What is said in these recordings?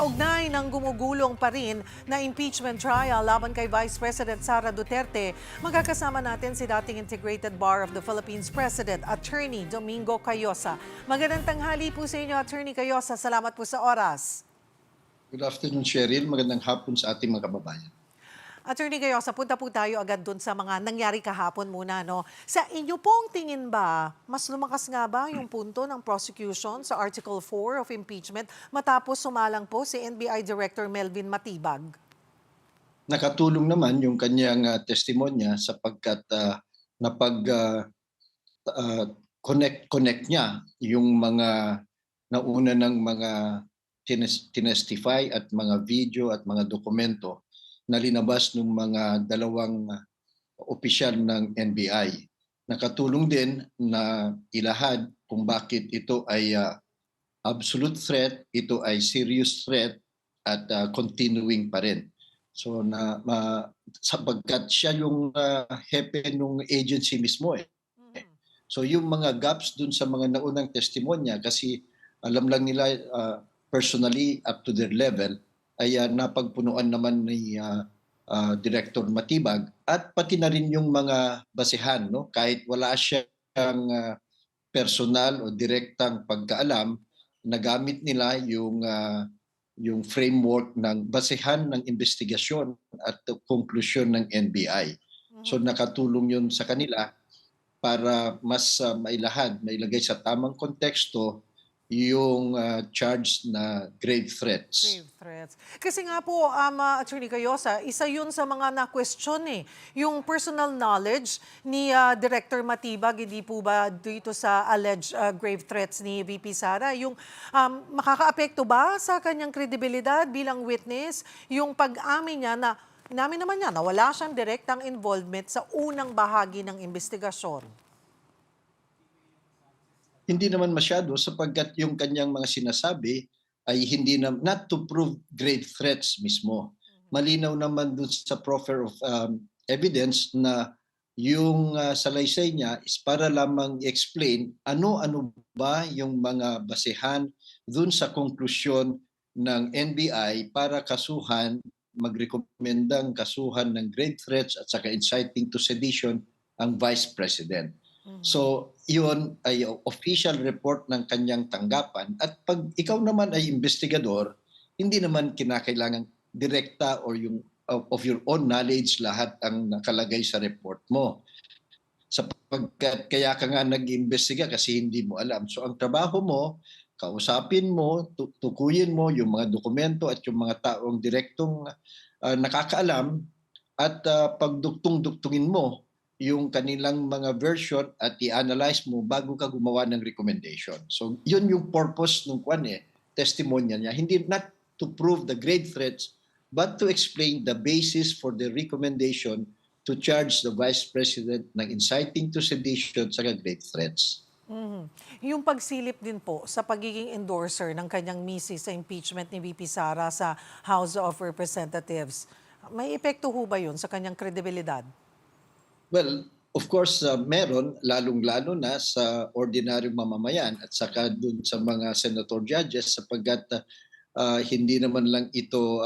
Kaugnay ng gumugulong pa rin na impeachment trial laban kay Vice President Sara Duterte, magkakasama natin si dating Integrated Bar of the Philippines President, Attorney Domingo Cayosa. Magandang tanghali po sa inyo, Attorney Cayosa. Salamat po sa oras. Good afternoon, Cheryl. Magandang hapon sa ating mga kababayan. Attorney Cayosa, punta po tayo agad dun sa mga nangyari kahapon muna. No? Sa inyo pong tingin ba, mas lumakas nga ba yung punto ng prosecution sa Article 4 of impeachment matapos sumalang po si NBI Director Melvin Matibag? Nakatulong naman yung kanyang testimonya sapagkat connect niya yung mga nauna ng mga tinestify at mga video at mga dokumento na linabas ng mga dalawang opisyal ng NBI. Nakatulong din na ilahad kung bakit ito ay absolute threat, ito ay serious threat at continuing pa rin. So sapagkat siya yung hepe ng agency mismo eh. So yung mga gaps dun sa mga naunang testimonya kasi alam lang nila personally up to their level ay napagpunuan naman ni Director Matibag at pati na rin yung mga basehan, no? Kahit wala siyang personal o direktang pagkaalam, nagamit nila yung framework ng basehan ng investigasyon at konklusyon ng NBI. So nakatulong yun sa kanila para mas mailagay sa tamang konteksto yung charge na grave threats. Grave threats. Kasi nga po, Attorney Cayosa, isa yun sa mga na-question eh. Yung personal knowledge ni Director Matibag, hindi po ba dito sa alleged grave threats ni VP Sara, yung makakaapekto ba sa kanyang kredibilidad bilang witness, yung pag-amin niya na inamin naman niya na wala siyang direktang involvement sa unang bahagi ng investigasyon? Hindi naman masyado sapagkat yung kanyang mga sinasabi ay hindi na not to prove grave threats mismo. Malinaw naman dun sa proffer of evidence na yung salaysay niya is para lamang i-explain ano-ano ba yung mga basehan dun sa konklusyon ng NBI para magrekomendang kasuhan ng grave threats at saka inciting to sedition ang Vice President. So, yun ay official report ng kanyang tanggapan. At pag ikaw naman ay investigador, hindi naman kinakailangan direkta or yung of your own knowledge lahat ang nakalagay sa report mo. Sapagkat kaya ka nga nag-iimbestiga kasi hindi mo alam. So, ang trabaho mo, kausapin mo, tukuyin mo yung mga dokumento at yung mga taong direktong nakakaalam at pagduktong-duktungin mo yung kanilang mga version at i-analyze mo bago ka gumawa ng recommendation. So, yun yung purpose ng testimonya niya. Hindi not to prove the grave threats, but to explain the basis for the recommendation to charge the Vice President ng inciting to sedition sa grave threats. Yung pagsilip din po sa pagiging endorser ng kanyang misis sa impeachment ni VP Sara sa House of Representatives, may epekto ho ba yun sa kanyang kredibilidad? Well, of course, meron, lalong-lalo na sa ordinaryong mamamayan at saka dun sa mga senator judges sapagkat hindi naman lang ito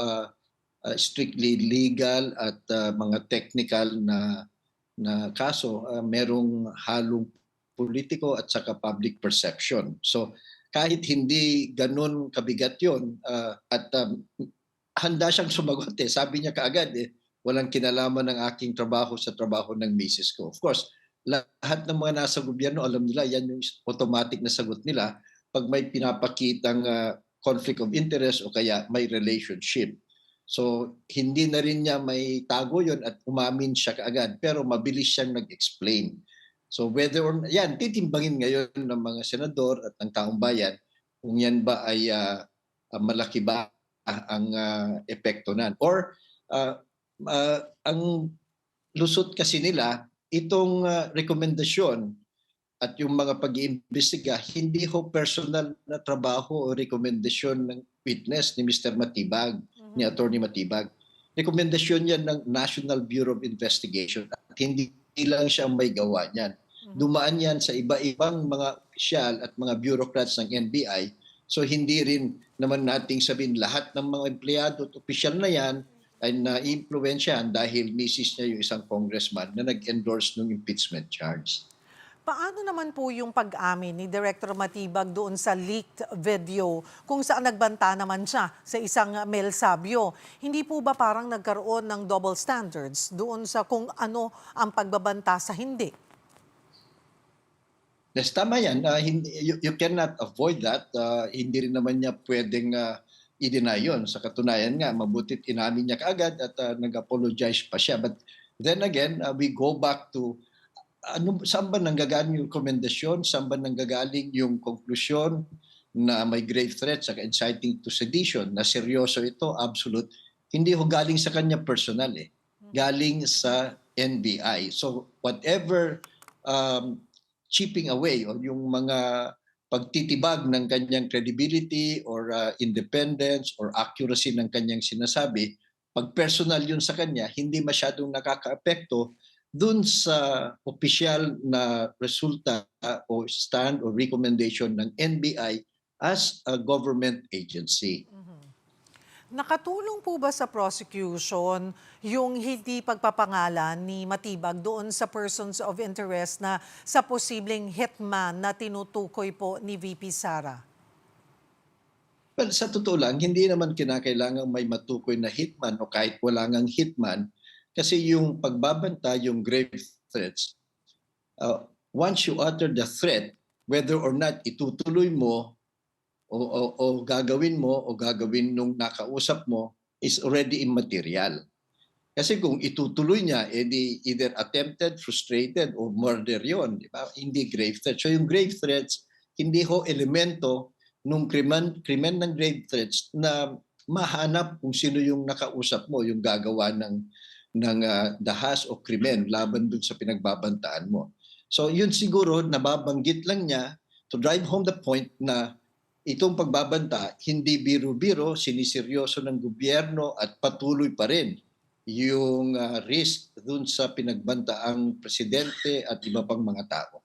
strictly legal at mga technical na kaso. Merong halong politiko at saka public perception. So kahit hindi ganun kabigat yun at handa siyang sumagot eh. Sabi niya kaagad eh, walang kinalaman ng aking trabaho sa trabaho ng misis ko. Of course, lahat ng mga nasa gobyerno, alam nila, yan yung automatic na sagot nila pag may pinapakitang conflict of interest o kaya may relationship. So, hindi na rin niya may tago yon at umamin siya kaagad, pero mabilis siyang nag-explain. So, whether or yan, titimbangin ngayon ng mga senador at ng taong bayan kung yan ba ay malaki ba ang epekto nan. Or, ang lusot kasi nila, itong rekomendasyon at yung mga pag-iimbestiga, hindi ho personal na trabaho o rekomendasyon ng witness ni Mr. Matibag, ni Attorney Matibag. Rekomendasyon yan ng National Bureau of Investigation at hindi lang siya ang may gawa niyan. Dumaan yan sa iba-ibang mga opisyal at mga bureaucrats ng NBI So hindi rin naman nating sabihin lahat ng mga empleyado at opisyal na yan ay na-impluwensyahan dahil misis niya yung isang congressman na nag-endorse ng impeachment charge. Paano naman po yung pag-amin ni Director Matibag doon sa leaked video kung saan nagbanta naman siya sa isang Mel Sabio? Hindi po ba parang nagkaroon ng double standards doon sa kung ano ang pagbabanta sa hindi? Yes, tama yan. You cannot avoid that. Hindi rin naman niya pwedeng i-deny yun. Sa katunayan nga, mabutit inamin niya kaagad at nag-apologize pa siya. But then again, we go back to saan ba nanggagaling yung rekomendasyon? Saan ba nanggagaling yung konklusyon na may grave threat sa inciting to sedition? Na seryoso ito, absolute. Hindi ho galing sa kanya personal eh. Galing sa NBI. So whatever chipping away o yung mga pagtitibag ng kanyang credibility or independence or accuracy ng kanyang sinasabi, pag personal yun sa kanya, hindi masyadong nakakaapekto dun sa opisyal na resulta o stand o recommendation ng NBI as a government agency. Nakatulong po ba sa prosecution yung hindi pagpapangalan ni Matibag doon sa persons of interest na sa posibleng hitman na tinutukoy po ni VP Sara? Well, sa totoo lang, hindi naman kinakailangan may matukoy na hitman o kahit wala ngang hitman kasi yung pagbabanta, yung grave threats, once you utter the threat, whether or not itutuloy mo o gagawin nung nakausap mo is already immaterial. Kasi kung itutuloy niya, edi either attempted, frustrated, or murder yon, di ba? Hindi grave threats. So yung grave threats, hindi ho elemento nung krimen ng grave threats na mahanap kung sino yung nakausap mo, yung gagawa ng dahas o krimen laban dun sa pinagbabantaan mo. So yun siguro, nababanggit lang niya to drive home the point na itong pagbabanta, hindi biro-biro, siniseryoso ng gobyerno at patuloy pa rin yung risk dun sa pinagbantaang presidente at iba pang mga tao.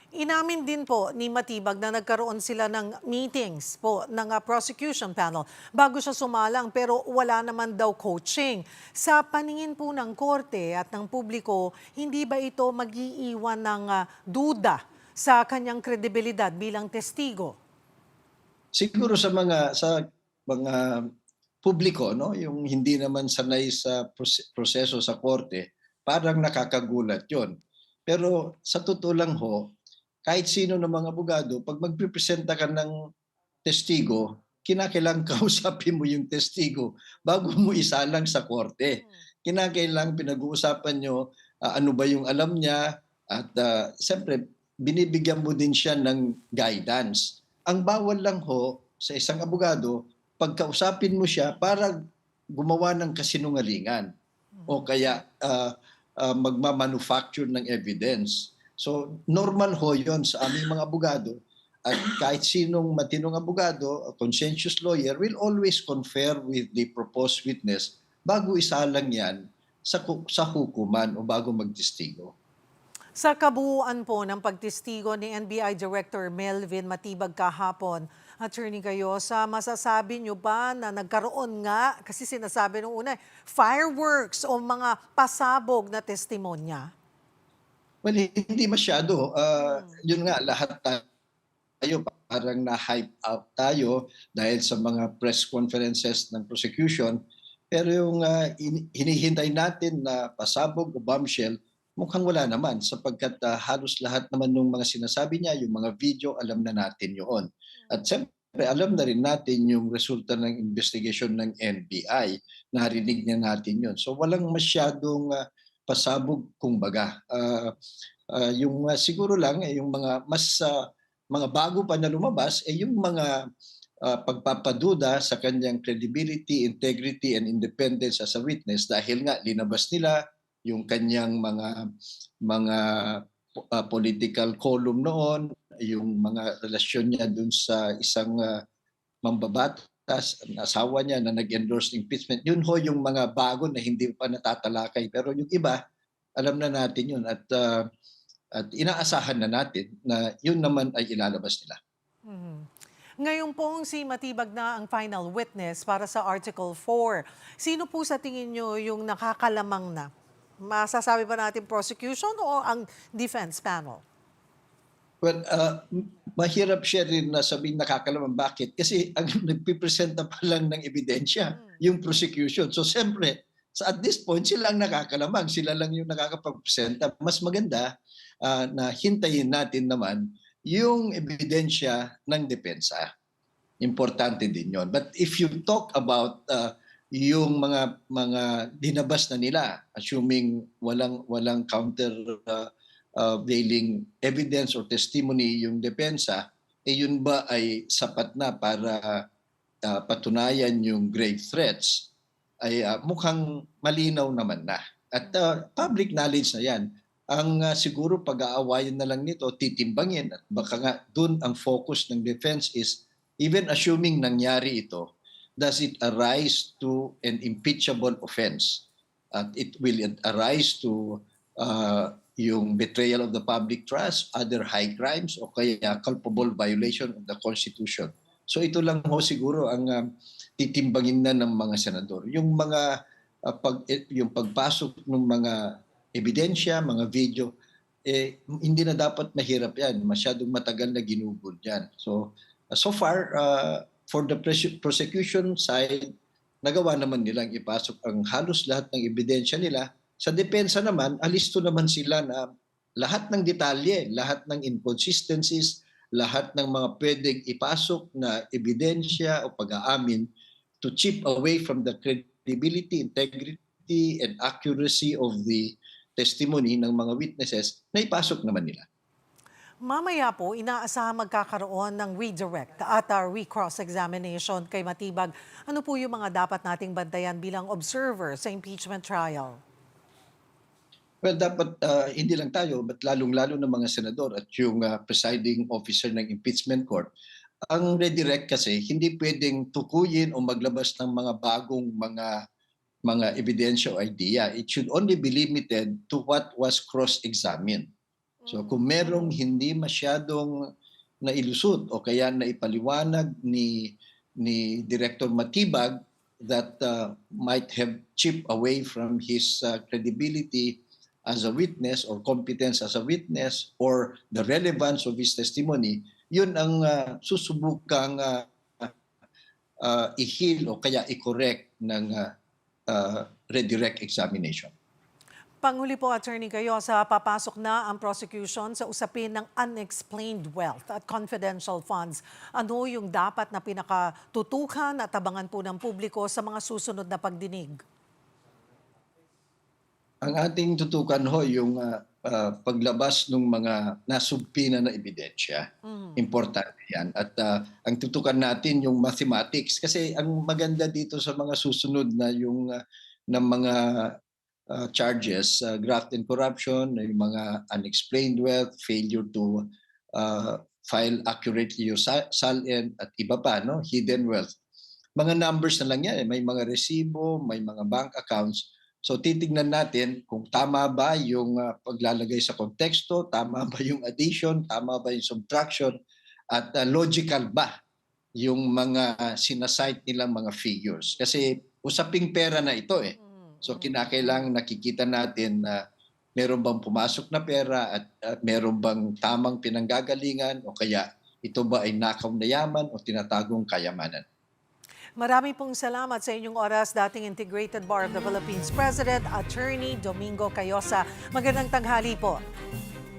Inamin din po ni Matibag na nagkaroon sila ng meetings po ng prosecution panel bago siya sumalang pero wala naman daw coaching. Sa paningin po ng korte at ng publiko, hindi ba ito mag-iiwan ng duda sa kanyang kredibilidad bilang testigo? Siguro sa mga publiko, no, yung hindi naman sanay sa proseso sa korte, parang nakakagulat 'yon. Pero sa totoo lang ho, kahit sino ng mga abogado, pag magpipresenta ka ng testigo, kinakailangan kausapin mo yung testigo bago mo isalang sa korte. Kinakailangan pinag-uusapan nyo ano ba yung alam niya at siyempre binibigyan mo din siya ng guidance. Ang bawal lang ho sa isang abogado, pagkausapin mo siya para gumawa ng kasinungalingan o kaya magmamanufacture ng evidence. So normal ho yon sa aming mga abogado at kahit sinong matinong abogado, a conscientious lawyer will always confer with the proposed witness bago isalang yan sa hukuman o bago magtestigo. Sa kabuuan po ng pagtestigo ni NBI Director Melvin Matibag kahapon, Attorney Gayosa, masasabi niyo ba na nagkaroon nga, kasi sinasabi nung una, fireworks o mga pasabog na testimonya? Well, hindi masyado. Yun nga, lahat tayo parang na-hype out tayo dahil sa mga press conferences ng prosecution. Pero yung hinihintay natin na pasabog o bombshell, mukhang wala naman sapagkat halos lahat naman ng mga sinasabi niya, yung mga video, alam na natin yun. At siyempre, alam na rin natin yung resulta ng investigation ng NBI. Narinig na natin yun. So walang masyadong pasabog kumbaga. Yung siguro lang yung mga bago pa na lumabas yung mga pagpapaduda sa kanyang credibility, integrity and independence as a witness dahil nga linabas nila yung kanyang mga political column noon, yung mga relasyon niya dun sa isang mambabatas, asawa niya na nag-endorse ng impeachment. Yun ho yung mga bago na hindi pa natatalakay. Pero yung iba, alam na natin yun at inaasahan na natin na yun naman ay ilalabas nila. Mhm. Ngayon pong si Matibag na ang final witness para sa Article 4. Sino po sa tingin nyo yung nakakalamang na? Masasabi ba natin prosecution o ang defense panel? Well, mahirap siya rin na sabihin nakakalaman. Bakit? Kasi ang nagpipresenta pa lang ng ebidensya, yung prosecution. So siyempre, at this point, sila ang nakakalamang. Sila lang yung nakakapagpresenta. Mas maganda na hintayin natin naman yung ebidensya ng depensa. Importante din yon. But if you talk about yung mga dinabas na nila, assuming walang counter veiling evidence or testimony yung depensa, yun ba ay sapat na para patunayan yung grave threats, ay mukhang malinaw naman na. At public knowledge na yan. Ang siguro pag-aawayan na lang nito, titimbangin, at baka nga dun ang focus ng defense is, even assuming nangyari ito, does it arise to an impeachable offense? At it will arise to yung betrayal of the public trust, other high crimes, o kaya culpable violation of the Constitution. So ito lang ho siguro ang titimbangin na ng mga senador. Yung mga yung pagpasok ng mga ebidensya, mga video, hindi na dapat mahirap yan. Masyadong matagal na ginugol yan. So far, for the prosecution side, nagawa naman nilang ipasok ang halos lahat ng ebidensya nila. Sa depensa naman, alisto naman sila na lahat ng detalye, lahat ng inconsistencies, lahat ng mga pwedeng ipasok na ebidensya o pag-aamin to chip away from the credibility, integrity, and accuracy of the testimony ng mga witnesses, na ipasok naman nila. Mamaya po, inaasahan magkakaroon ng redirect at recross examination kay Matibag. Ano po yung mga dapat nating bantayan bilang observer sa impeachment trial? Well, dapat hindi lang tayo, but lalong-lalo ng mga senador at yung presiding officer ng impeachment court. Ang redirect kasi, hindi pwedeng tukuyin o maglabas ng mga bagong mga ebidensya o idea. It should only be limited to what was cross-examined. So kung merong hindi masyadong nailusot o kaya naipaliwanag ni Director Matibag that might have chipped away from his credibility as a witness or competence as a witness or the relevance of his testimony, yun ang susubukang i-heal o kaya i-correct ng redirect examination. Panghuli po, Attorney Cayosa, papasok na ang prosecution sa usapin ng unexplained wealth at confidential funds. Ano yung dapat na pinakatutukan at abangan po ng publiko sa mga susunod na pagdinig? Ang ating tutukan ho yung paglabas ng mga nasubpina na ebidensya. Importante yan. At ang tutukan natin yung mathematics. Kasi ang maganda dito sa mga susunod na yung ng mga charges, graft and corruption, yung mga unexplained wealth, failure to file accurately yung SALN at iba pa, no? Hidden wealth. Mga numbers na lang yan. May mga resibo, may mga bank accounts. So titignan natin kung tama ba yung paglalagay sa konteksto, tama ba yung addition, tama ba yung subtraction, at logical ba yung mga sinasite nilang mga figures. Kasi usaping pera na ito eh. So kinakailangan nakikita natin na meron bang pumasok na pera at meron bang tamang pinanggagalingan o kaya ito ba ay nakaw na yaman o tinatagong kayamanan. Marami pong salamat sa inyong oras, dating Integrated Bar of the Philippines President, Attorney Domingo Cayosa. Magandang tanghali po.